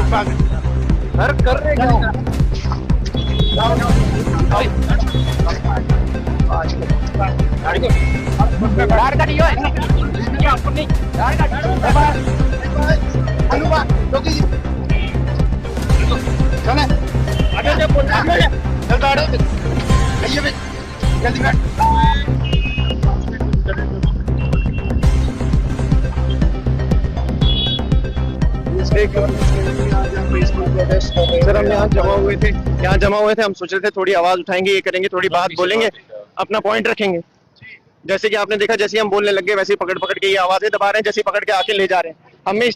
Sir कर रहे क्या सर हम यहाँ जमा हुए थे हम सोच रहे थे थोड़ी आवाज उठाएंगे, ये करेंगे, थोड़ी बात बोलेंगे, अपना पॉइंट रखेंगे। जैसे कि आपने देखा, जैसे ही हम बोलने लग गए वैसे ही पकड़ पकड़ के ये आवाजें दबा रहे हैं, जैसे ही पकड़ के आके ले जा रहे हैं। हम इस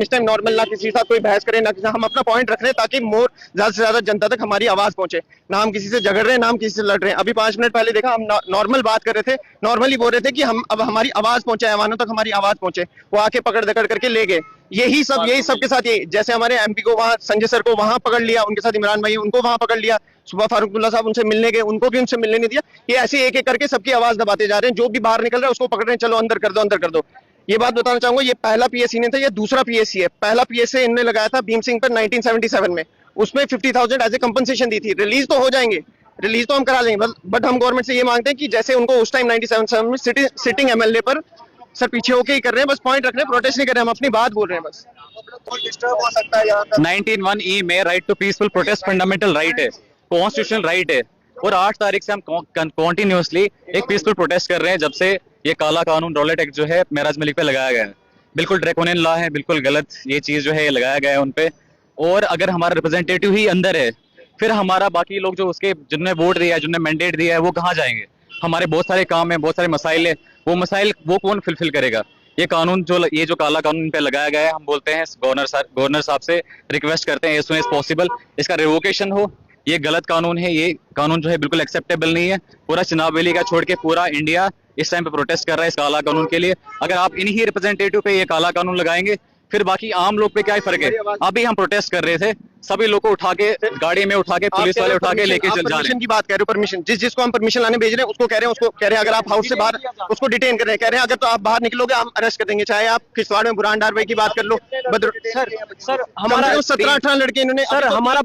टाइम नॉर्मल, ना किसी के साथ कोई बहस करें, ना किसी, हम अपना पॉइंट रख रहे हैं ताकि ज्यादा से ज्यादा जनता तक हमारी आवाज पहुंचे। ना हम किसी से झगड़ रहे हैं, ना हम किसी से लड़ रहे हैं। अभी 5 मिनट पहले देखा, हम नॉर्मल बात कर रहे थे, नॉर्मली बोल रहे थे कि हम अब हमारी आवाज पहुंचे, ऐवानों तक हमारी आवाज पहुंचे। वो आके पकड़ दकड़ करके ले गए। यही सब के साथ, यही जैसे हमारे एमपी को वहाँ संजय सर को वहां पकड़ लिया, उनके साथ इमरान भाई उनको वहां पकड़ लिया, सुबह फारूकुल्ला साहब उनसे मिलने गए, उनको भी उनसे मिलने नहीं दिया। ये ऐसे एक एक करके सबकी आवाज दबाते जा रहे हैं। जो भी बाहर निकल रहा है उसको पकड़ रहे हैं, चलो अंदर कर दो, अंदर कर दो। ये बात बताना चाहूंगा, ये पहला पीएससी नहीं था, ये दूसरा पीएससी है। पहला पीएससी इन्होंने लगाया था भीम सिंह पर 1977 में, उसमें 50,000 एज ए कंपनसेशन दी थी। रिलीज तो हो जाएंगे, रिलीज तो हम करा लेंगे, बट हम गवर्नमेंट से ये मांगते हैं कि जैसे उनको उस टाइम 97 में सिटिंग एमएलए पर सर पीछे होके ही कर रहे हैं, बस पॉइंट रख रहे हैं, प्रोटेस्ट नहीं कर रहे हैं, हम अपनी बात बोल रहे हैं बस। डिस्टर्ब हो सकता है यहाँ 19(1)(e) में right to peaceful protest fundamental right है, कॉन्स्टिट्यूशनल राइट है। और 8 तारीख से हम कॉन्टिन्यूसली एक पीसफुल प्रोटेस्ट कर रहे हैं, जब से ये काला कानून रॉलेट एक्ट जो है मेराज मलिक पे लगाया गया है। बिल्कुल ड्रैकोनियन लॉ है, बिल्कुल गलत ये चीज जो है लगाया गया है उन पे। और अगर हमारा रिप्रेजेंटेटिव ही अंदर है, फिर हमारा बाकी लोग जो उसके जिनने वोट दिया है, जिनने मैंडेट दिया है, वो कहाँ जाएंगे? हमारे बहुत सारे काम है, बहुत सारे मसाइल है, वो मसाइल वो कौन फुलफिल करेगा? ये कानून ये जो काला कानून पे लगाया गया है, हम बोलते हैं गवर्नर साहब से रिक्वेस्ट करते हैं एज सुन एज पॉसिबल इसका रिवोकेशन हो। ये गलत कानून है, ये कानून जो है बिल्कुल एक्सेप्टेबल नहीं है। पूरा चुनाव वैली का छोड़ के पूरा इंडिया इस टाइम पे प्रोटेस्ट कर रहा है इस काला कानून के लिए। अगर आप इन्हीं रिप्रेजेंटेटिव पे ये काला कानून लगाएंगे, फिर बाकी आम लोग पे क्या ही फर्क है? अभी हम प्रोटेस्ट कर रहे थे, सभी लोग को उठा के गाड़ी में उठा के पुलिस वाले उठा के लेके चल जा रहे हैं। की बात कह रहे हो, परमिशन जिसको हम परमिशन लाने भेज रहे हैं उसको कह रहे हैं अगर आप हाउस से बाहर, उसको डिटेन कर रहे हैं, कह रहे हैं अगर तो आप बाहर निकलोगे हम अरेस्ट कर देंगे। चाहे आप किसवाड़ में बुरहान डार भाई की बात कर लो, सर हमारा 17-18 लड़के इन्होंने, सर हमारा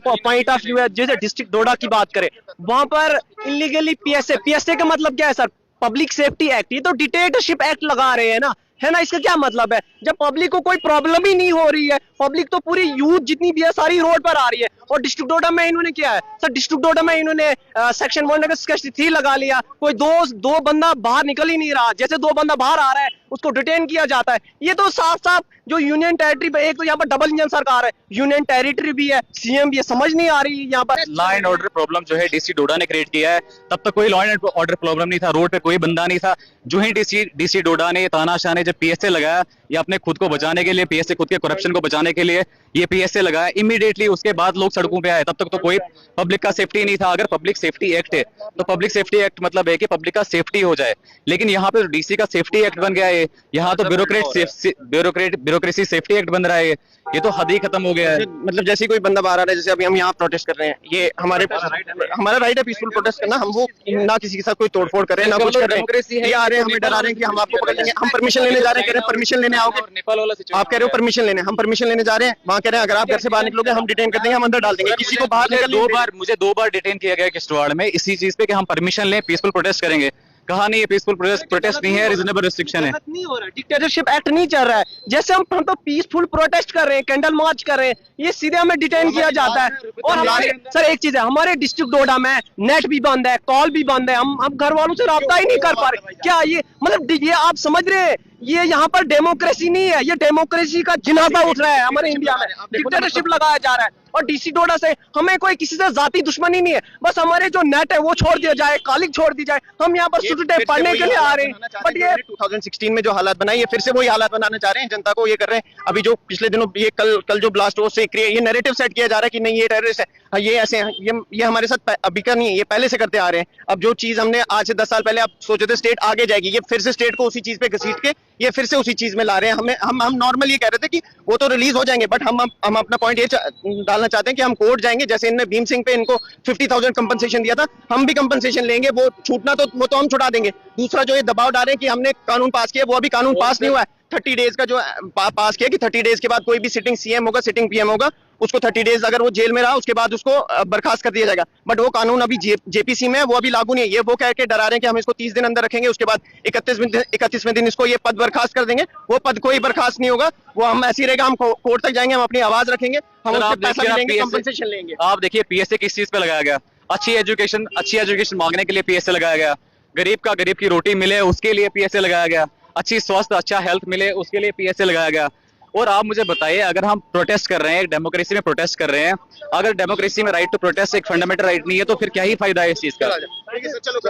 पॉइंट ऑफ व्यू है। जैसे डिस्ट्रिक्ट डोडा की बात करें, वहां पर इलीगली पीएसए का मतलब क्या है सर? Public safety act. ये तो डिक्टेटरशिप एक्ट लगा रहे हैं ना, है ना? इसका क्या मतलब है? जब पब्लिक को कोई प्रॉब्लम ही नहीं हो रही है, पब्लिक तो पूरी यूथ जितनी भी है सारी रोड पर आ रही है। और डिस्ट्रिक्ट डोडा में इन्होंने क्या है सर? डिस्ट्रिक्ट डोडा में इन्होंने सेक्शन 163 लगा लिया। कोई दो बंदा बाहर निकल ही नहीं रहा, जैसे 2 बंदा बाहर आ रहा है उसको डिटेन किया जाता है। ये तो साफ साफ जो यूनियन टेरिटरी पे, एक तो यहाँ पर डबल इंजन सरकार है, यूनियन टेरिटरी भी है, सीएम भी है, समझ नहीं आ रही यहाँ पर। लॉ एंड ऑर्डर प्रॉब्लम जो है डीसी डोडा ने क्रिएट किया है। तब तक कोई लॉ एंड ऑर्डर प्रॉब्लम नहीं था, रोड पे कोई बंदा नहीं था। जो ही डीसी डोडा ने, तानाशाह ने जब पीएसए लगाया, ये अपने खुद को बचाने के लिए, पीएसए खुद के करप्शन को बचाने के लिए ये पीएसए लगाया, इमीडिएटली उसके बाद लोग सड़कों पे आए। तब तक तो कोई पब्लिक का सेफ्टी नहीं था। अगर पब्लिक सेफ्टी एक्ट है तो पब्लिक सेफ्टी एक्ट मतलब है कि पब्लिक का सेफ्टी हो जाए, लेकिन यहाँ पे डीसी का सेफ्टी एक्ट बन गया है। यहाँ तो ब्यूरोक्रेसी सेफ्टी एक्ट बन रहा है। ये तो हद ही खत्म हो गया है। मतलब जैसे कोई बंदा बाहर आ रहा है, जैसे अभी हम यहाँ प्रोटेस्ट कर रहे हैं, ये हमारा राइट है पीसफुल प्रोटेस्ट करना। हम वो ना किसी के साथ कोई तोड़फोड़ कर रहे हैं, ना कुछ कर रहे हैं। ये आ रहे हैं, हमें डरा रहे हैं कि हम आपको पकड़ लेंगे। हम परमिशन लेने जा रहे हैं, कह रहे हैं परमिशन लेने आओगे, आप कह रहे हो परमिशन लेने, हम परमिशन लेने जा रहे हैं। वहाँ कह रहे हैं अगर आप घर से बाहर निकलोगे हम डिटेन कर देंगे, हम अंदर डाल देंगे। किसी को बाहर मुझे 2 बार डिटेन किया गया किश्तवाड़ में इसी चीज पे कि हम परमिशन लें, पीसफुल प्रोटेस्ट करेंगे। कहा नहीं, ये पीसफुल प्रोटेस्ट नहीं है, रीजनेबल रिस्ट्रिक्शन है। नहीं हो रहा, डिक्टेटरशिप एक्ट नहीं चल रहा है। जैसे हम तो पीसफुल प्रोटेस्ट कर रहे हैं, कैंडल मार्च कर रहे हैं, ये सीधे हमें डिटेन किया जाता है। और हमारे सर एक चीज है, हमारे डिस्ट्रिक्ट डोडा में नेट भी बंद है, कॉल भी बंद है, हम घर वालों से राब्ता ही नहीं कर पा रहे। क्या ये मतलब ये आप समझ रहे हैं? ये यहाँ पर डेमोक्रेसी नहीं है, ये डेमोक्रेसी का जिनाजा उठ रहा है हमारे इंडिया में। डिक्टेटरशिप लगाया जा रहा है। और डीसी डोडा से हमें कोई किसी से जाती दुश्मनी नहीं है, बस हमारे जो नेट है वो छोड़ दिया जाए, कॉलिंग छोड़ दी जाए। हम यहाँ पर सुटे पढ़ने के लिए आ रहे हैं, बट ये 2016 में जो हालात बनाए, ये फिर से वही हालात बनाना चाह रहे हैं, जनता को ये कर रहे हैं। अभी जो पिछले दिनों ये कल जो ब्लास्ट हो, उससे ये नैरेटिव सेट किया जा रहा है कि नहीं ये टेररिस्ट है, ये ऐसे हैं। ये हमारे साथ अभी का नहीं है, ये पहले से करते आ रहे हैं। अब जो चीज हमने आज से 10 साल पहले आप सोचे थे स्टेट आगे जाएगी, ये फिर से स्टेट को उसी चीज पे घसीट के ये फिर से उसी चीज में ला रहे हैं हमें। हम नॉर्मल ये कह रहे थे कि वो तो रिलीज हो जाएंगे, बट हम अपना पॉइंट ये डालना चाहते हैं कि हम कोर्ट जाएंगे। जैसे इनने भीम सिंह पे इनको 50,000 कंपनसेशन दिया था, हम भी कंपनसेशन लेंगे। वो छूटना तो वो तो हम छुड़ा देंगे। दूसरा जो ये दबाव डाल रहे हैं कि हमने कानून पास किया, वो अभी कानून पास नहीं हुआ है। 30 डेज का जो पास किया कि 30 डेज के बाद कोई भी सिटिंग सीएम होगा, सिटिंग पीएम होगा, उसको 30 डेज अगर वो जेल में रहा उसके बाद उसको बर्खास्त कर दिया जाएगा। बट वो कानून अभी जेपीसी में है, वो अभी लागू नहीं है। ये वो कह के डरा रहे हैं कि हम इसको 30 दिन अंदर रखेंगे, उसके बाद 31वें दिन इसको ये पद बर्खास्त कर देंगे। वो पद कोई बर्खास्त नहीं होगा, वो हम ऐसे ही रहेगा। हम कोर्ट तक जाएंगे, हम अपनी आवाज रखेंगे, हम उससे पैसा भी लेंगे, कंपनसेशन लेंगे। आप देखिए पीएसए किस चीज पे लगाया गया, अच्छी एजुकेशन मांगने के लिए पीएसए लगाया गया, गरीब की रोटी मिले उसके लिए पीएसए लगाया गया, अच्छी स्वास्थ्य अच्छा हेल्थ मिले उसके लिए पीएसए लगाया गया। और आप मुझे बताइए, अगर हम प्रोटेस्ट कर रहे हैं, डेमोक्रेसी में प्रोटेस्ट कर रहे हैं, अगर डेमोक्रेसी में राइट टू प्रोटेस्ट एक फंडामेंटल राइट नहीं है, तो फिर क्या ही फायदा है इस चीज का। चलो